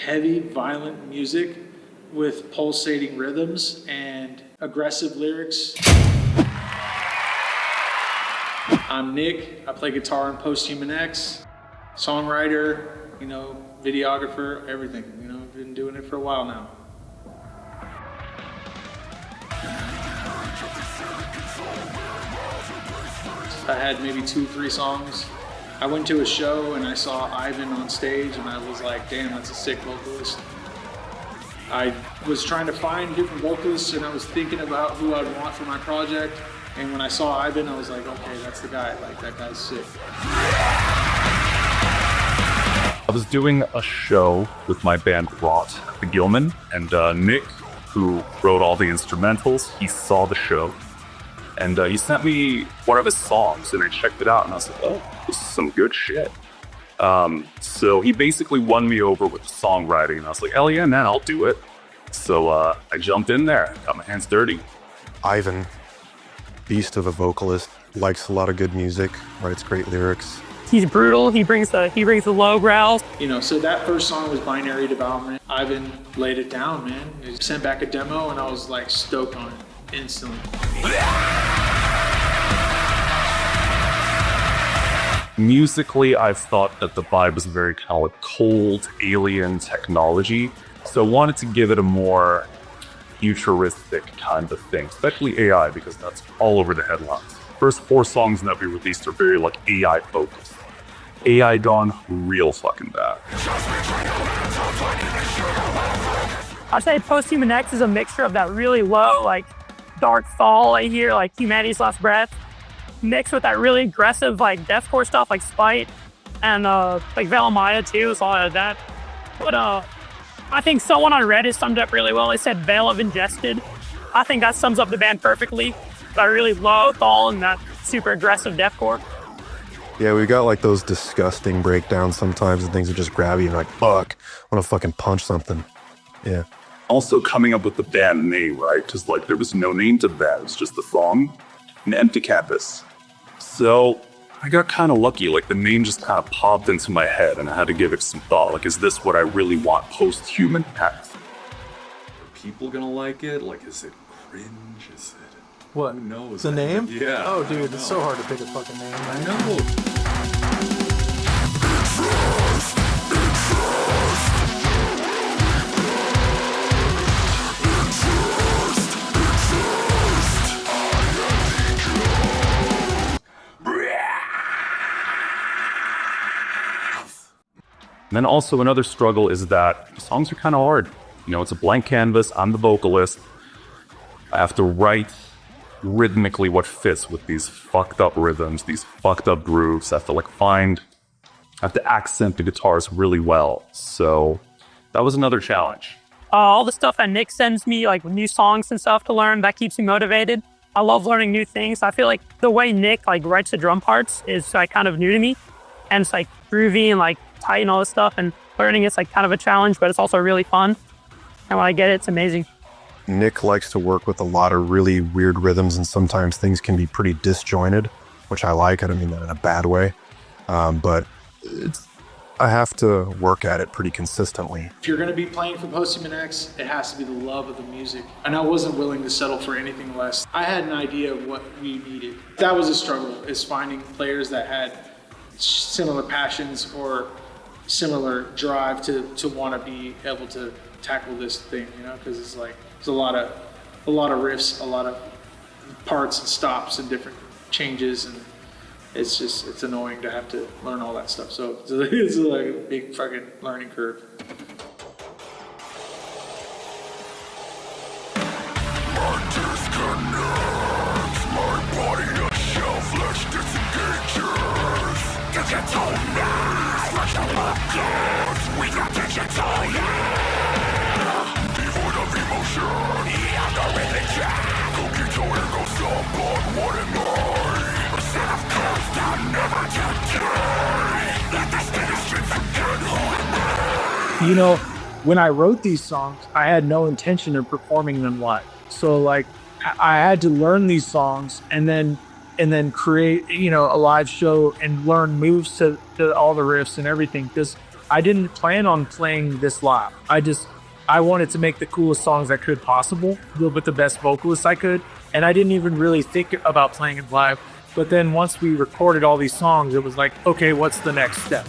heavy, violent music with pulsating rhythms and aggressive lyrics. I'm Nick. I play guitar in PostHumanX, songwriter, videographer, everything. I've been doing it for a while now. I had maybe 2-3 songs. I went to a show and I saw Ivan on stage and I was like, damn, that's a sick vocalist. I was trying to find different vocalists and I was thinking about who I'd want for my project. And when I saw Ivan, I was like, okay, that's the guy. Like, that guy's sick. I was doing a show with my band Rot at the Gilman, and Nick, who wrote all the instrumentals, he saw the show. And he sent me one of his songs, and I checked it out, and I was like, oh, this is some good shit. So he basically won me over with the songwriting, and I was like, hell yeah, man, I'll do it. So I jumped in there, got my hands dirty. Ivan, beast of a vocalist, likes a lot of good music, writes great lyrics. He's brutal, he brings the low growls. So that first song was Binary Development. Ivan laid it down, man. He sent back a demo, and I was like stoked on it instantly. Musically, I've thought that the vibe was very kind of cold, alien technology, so I wanted to give it a more futuristic kind of thing, especially AI, because that's all over the headlines. First 4 songs that we released are very AI focused. AI gone real fucking bad. I'd say PostHumanX is a mixture of that really low, dark fall I hear, like Humanity's Last Breath, mixed with that really aggressive, deathcore stuff, like Spite, and Velamaya too, so all of that. But I think someone on Reddit summed it up really well. They said Veil of Ingested. I think that sums up the band perfectly. That really low fall and that super aggressive deathcore. Yeah, we got those disgusting breakdowns sometimes and things that just grab you and you're like, fuck, I want to fucking punch something. Yeah. Also coming up with the band name, right? Because there was no name to that. It was just the song, an empty canvas. So I got kind of lucky. The name just kind of popped into my head and I had to give it some thought. Is this what I really want? PostHumanX. Are people gonna like it? Is it cringe? Is it... What? Who knows? The name? Yeah. Oh, dude, it's so hard to pick a fucking name. I know. And then also another struggle is that the songs are kind of hard. It's a blank canvas. I'm the vocalist. I have to write rhythmically what fits with these fucked up rhythms, these fucked up grooves. I have to accent the guitars really well. So that was another challenge. All the stuff that Nick sends me, new songs and stuff to learn, that keeps me motivated. I love learning new things. I feel like the way Nick writes the drum parts is kind of new to me. And it's groovy and tight and all this stuff. And learning it's kind of a challenge, but it's also really fun. And when I get it, it's amazing. Nick likes to work with a lot of really weird rhythms, and sometimes things can be pretty disjointed, which I like. I don't mean that in a bad way. But I have to work at it pretty consistently. If you're going to be playing for PostHumanX, it has to be the love of the music. And I wasn't willing to settle for anything less. I had an idea of what we needed. That was a struggle, is finding players that had similar passions or similar drive to want to be able to tackle this thing, because it's there's a lot of riffs, a lot of parts and stops and different changes, and it's annoying to have to learn all that stuff. So it's a big fucking learning curve. When I wrote these songs, I had no intention of performing them live. So I had to learn these songs and then create, a live show and learn moves to all the riffs and everything. Because I didn't plan on playing this live. I wanted to make the coolest songs I could possible, with the best vocalists I could, and I didn't even really think about playing it live. But then once we recorded all these songs, it was like, okay, what's the next step?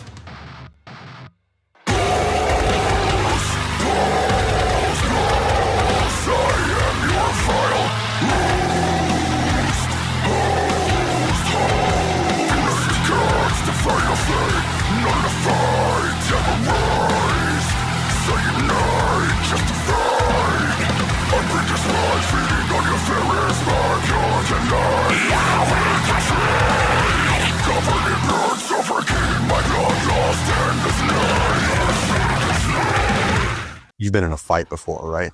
You've been in a fight before, right?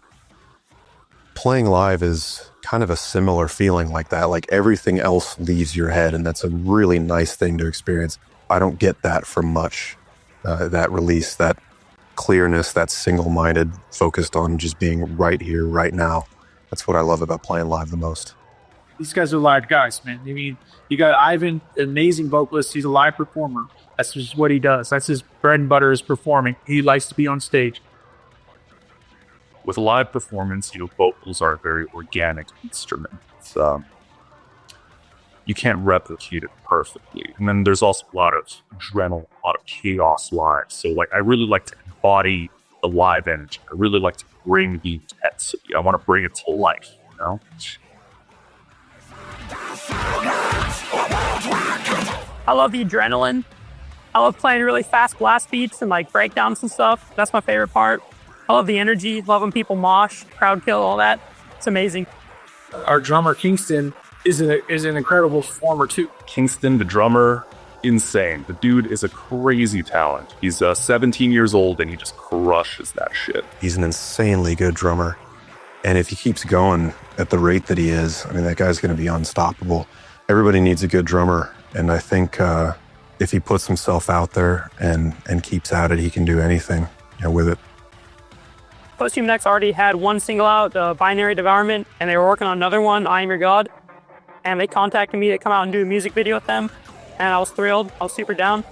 Playing live is kind of a similar feeling like that. Like everything else leaves your head, and that's a really nice thing to experience. I don't get that from much, that release, that clearness, that single-minded, focused on just being right here, right now. That's what I love about playing live the most. These guys are live guys, man. I mean, you got Ivan, an amazing vocalist. He's a live performer. That's just what he does. That's his bread and butter is performing. He likes to be on stage. With a live performance, vocals are a very organic instrument. You can't replicate it perfectly. And then there's also a lot of adrenaline, a lot of chaos live. So I really like to embody the live energy. I really like to bring the intensity. I want to bring it to life, I love the adrenaline. I love playing really fast blast beats and breakdowns and stuff. That's my favorite part. I love the energy, love when people mosh, crowd kill, all that. It's amazing. Our drummer, Kingston, is an incredible performer too. Kingston, the drummer, insane. The dude is a crazy talent. He's 17 years old and he just crushes that shit. He's an insanely good drummer. And if he keeps going at the rate that he is, I mean, that guy's going to be unstoppable. Everybody needs a good drummer. And I think if he puts himself out there and keeps at it, he can do anything with it. PostHumanX already had one single out, Binary Devourment, and they were working on another one, I Am Your God. And they contacted me to come out and do a music video with them. And I was thrilled. I was super down.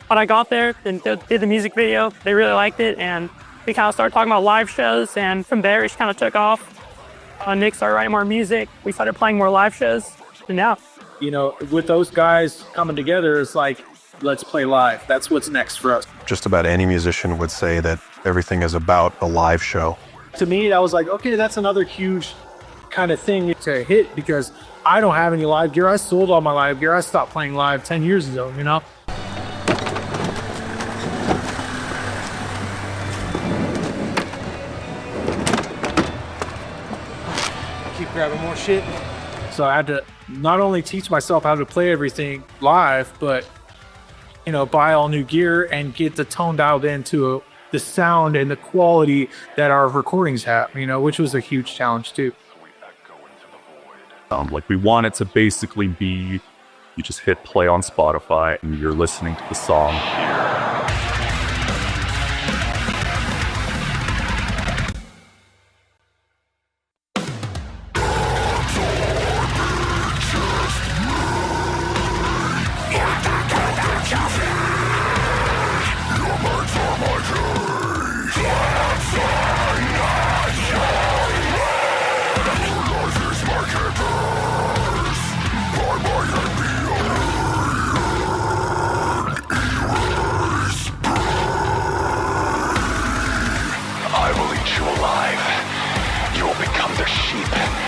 When I got there and did the music video, they really liked it. And we kind of started talking about live shows. And from there, it just kind of took off. Nick started writing more music. We started playing more live shows. And now, with those guys coming together, it's like, let's play live. That's what's next for us. Just about any musician would say that everything is about a live show. To me, that was like, okay, that's another huge kind of thing to hit because I don't have any live gear. I sold all my live gear. I stopped playing live 10 years ago, Keep grabbing more shit. So I had to not only teach myself how to play everything live, but, buy all new gear and get the tone dialed into the sound and the quality that our recordings have, which was a huge challenge too. We want it to basically be, you just hit play on Spotify and you're listening to the song.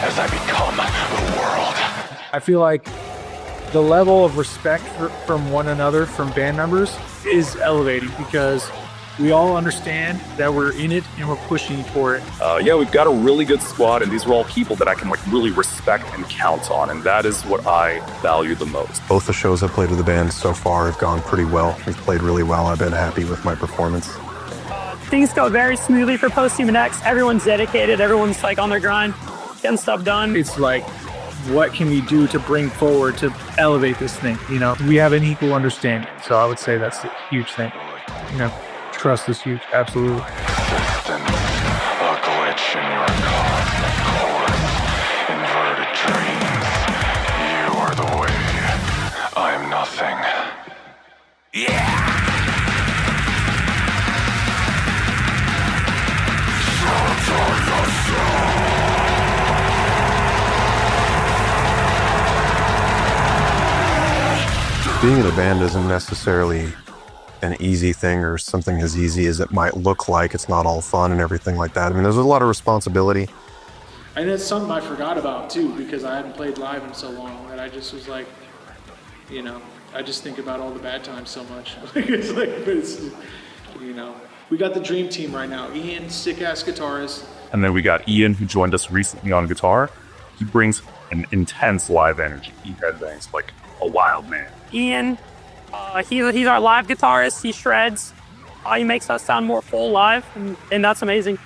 As I become the world. I feel like the level of respect from one another, from band members, is elevating because we all understand that we're in it and we're pushing for it. We've got a really good squad, and these are all people that I can really respect and count on, and that is what I value the most. Both the shows I've played with the band so far have gone pretty well. We've played really well. I've been happy with my performance. Things go very smoothly for PostHumanX. Everyone's dedicated. Everyone's on their grind, getting stuff done. It's like, what can we do to bring forward to elevate this thing? We have an equal understanding. So I would say that's a huge thing. Trust is huge. Absolutely. System, a glitch in your cosmic course. Inverted dreams. You are the way. I am nothing. Yeah! Being in a band isn't necessarily an easy thing or something as easy as it might look like. It's not all fun and everything like that. I mean, there's a lot of responsibility. And it's something I forgot about too, because I hadn't played live in so long that I just was like, you know, I just think about all the bad times so much. It's like, you know, we got the dream team right now. Ian, sick ass guitarist. And then we got Ian, who joined us recently on guitar. He brings an intense live energy. He headbangs like a wild man. Ian, he's our live guitarist. He shreds. He makes us sound more full live, and that's amazing.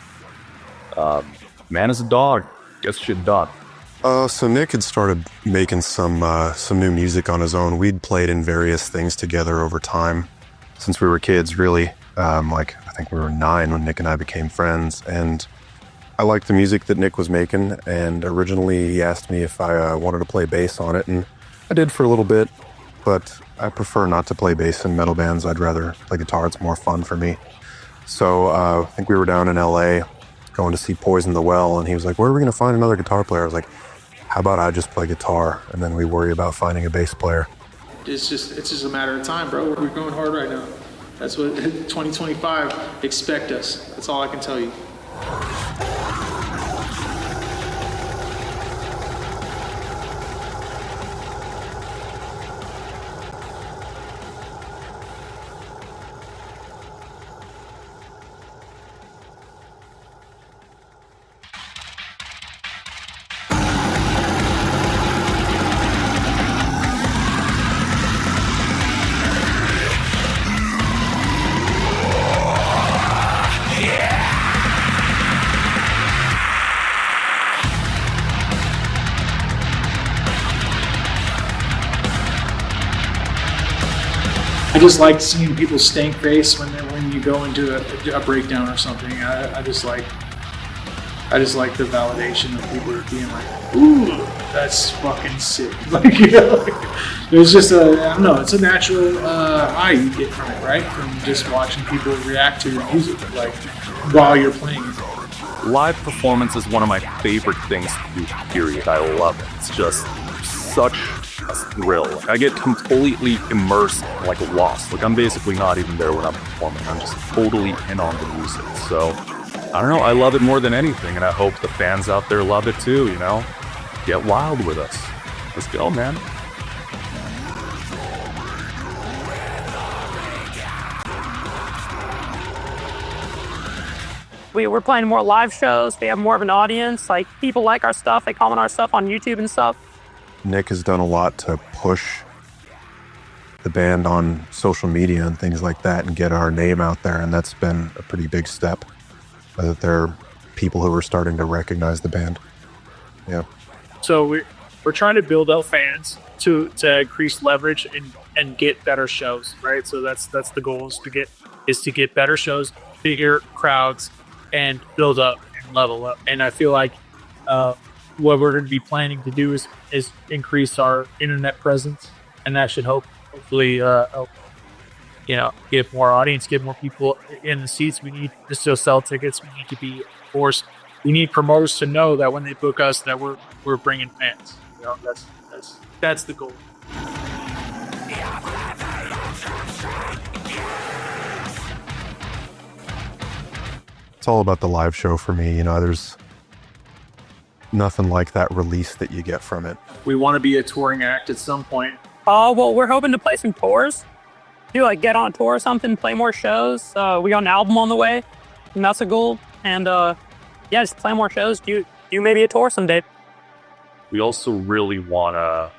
Man is a dog. Gets shit done. So Nick had started making some new music on his own. We'd played in various things together over time since we were kids, really. Like, I think we were 9 when Nick and I became friends. And I liked the music that Nick was making. And originally he asked me if I wanted to play bass on it. And I did for a little bit, but I prefer not to play bass in metal bands. I'd rather play guitar. It's more fun for me. So I think we were down in LA going to see Poison the Well. And he was like, where are we going to find another guitar player? I was like, how about I just play guitar and then we worry about finding a bass player? It's just a matter of time, bro. We're going hard right now. That's what 2025, expect us. That's all I can tell you. I just like seeing people stank face when you go into a breakdown or something. I just like the validation of people being like, ooh, that's fucking sick. Like, you know, like, there's just I don't know, it's a natural high you get from it, right? From just watching people react to your music, like, while you're playing it. Live performance is one of my favorite things to do, period. I love it. It's just such a thrill. I get completely immersed, like lost. Like, I'm basically not even there when I'm performing. I'm just totally in on the music. So, I don't know, I love it more than anything, and I hope the fans out there love it too, you know? Get wild with us. Let's go, man. We're playing more live shows. We have more of an audience. Like, people like our stuff. They comment our stuff on YouTube and stuff. Nick has done a lot to push the band on social media and things like that and get our name out there, and that's been a pretty big step. That there are people who are starting to recognize the band. Yeah. So we're trying to build out fans to increase leverage and get better shows, right? So that's the goal is to get better shows, bigger crowds, and build up and level up. And I feel like what we're going to be planning to do is increase our internet presence, and that should hopefully help, you know, get more audience, get more people in the seats. We need to still sell tickets. We need to be, of course, we need promoters to know that when they book us, that we're bringing fans. You know, that's the goal. It's all about the live show for me. You know, there's nothing like that release that you get from it. We want to be a touring act at some point. Well, we're hoping to play some tours. Do like get on tour or something, play more shows. We got an album on the way, and that's a goal. And yeah, just play more shows. Do maybe a tour someday. We also really want to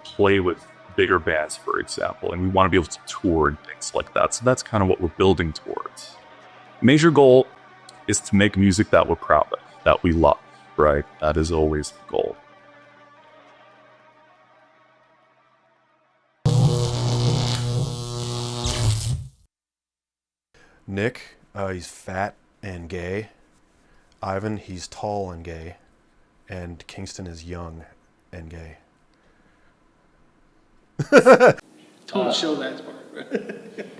play with bigger bands, for example, and we want to be able to tour and things like that. So that's kind of what we're building towards. Major goal is to make music that we're proud of, that we love, right? That is always the goal. Nick, he's fat and gay. Ivan, he's tall and gay. And Kingston is young and gay. Don't show that part.